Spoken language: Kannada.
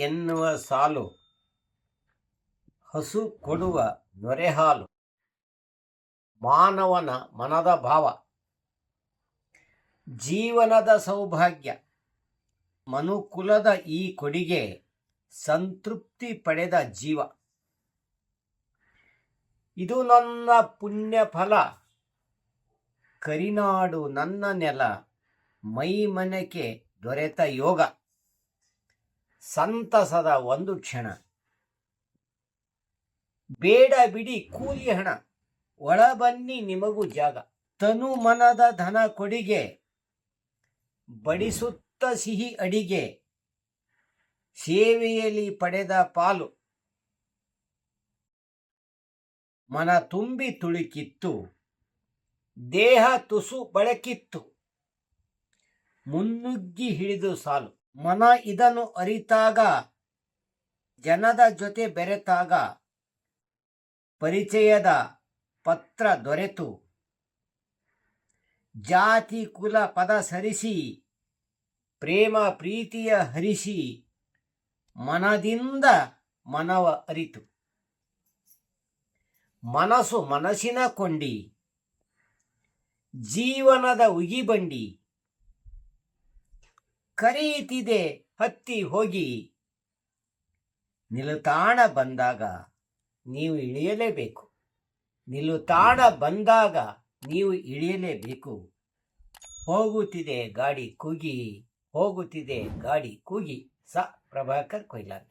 ಎನ್ನುವ ಸಾಲು, ಹಸು ಕೊಡುವ ನೊರೆಹಾಲು, ಮಾನವನ ಮನದ ಭಾವ, ಜೀವನದ ಸೌಭಾಗ್ಯ, ಮನುಕುಲದ ಈ ಕೊಡಿಗೆ ಸಂತೃಪ್ತಿ ಪಡೆದ ಜೀವ. ಇದು ನನ್ನ ಪುಣ್ಯ ಫಲ, ಕರಿನಾಡು ನನ್ನ ನೆಲ, ಮೈಮನಕ್ಕೆ ದೊರೆತ ಯೋಗ, ಸಂತಸದ ಒಂದು ಕ್ಷಣ. ಬೇಡ ಬಿಡಿ ಕೂಲಿ ಹಣ, ಒಳ ಬನ್ನಿ ನಿಮಗೂ ಜಾಗ. ತನು ಮನದ ಧನ ಕೊಡಿಗೆ, ಬಡಿಸುತ್ತ ಸಿಹಿ ಅಡಿಗೆ, ಸೇವೆಯಲ್ಲಿ ಪಡೆದ ಪಾಲು. ಮನ ತುಂಬಿ ತುಳುಕಿತ್ತು, ದೇಹ ತುಸು ಬಳಕಿತ್ತು, ಮುನ್ನುಗ್ಗಿ ಹಿಡಿದು ಸಾಲು. ಮನ ಇದನ್ನು ಅರಿತಾಗ, ಜನದ ಜೊತೆ ಬೆರೆತಾಗ, ಪರಿಚಯದ ಪತ್ರ ದೊರೆತು, ಜಾತಿ ಕುಲ ಪದ ಸರಿಸಿ, ಪ್ರೇಮ ಪ್ರೀತಿಯ ಹರಿಸಿ, ಮನದಿಂದ ಮನವ ಅರಿತು. ಮನಸ್ಸು ಮನಸ್ಸಿನ ಕೊಂಡಿ, ಜೀವನದ ಉಗಿಬಂಡಿ, ಕರೆಯುತ್ತಿದೆ ಹತ್ತಿ ಹೋಗಿ. ನಿಲುತಾಣ ಬಂದಾಗ ನೀವು ಇಳಿಯಲೇಬೇಕು, ನಿಲುತಾಣ ಬಂದಾಗ ನೀವು ಇಳಿಯಲೇಬೇಕು. ಹೋಗುತ್ತಿದೆ ಗಾಡಿ ಕೂಗಿ, ಹೋಗುತ್ತಿದೆ ಗಾಡಿ ಕೂಗಿ. ಸ ಪ್ರಭಾಕರ್ ಕೊಯ್ಲಾರ್.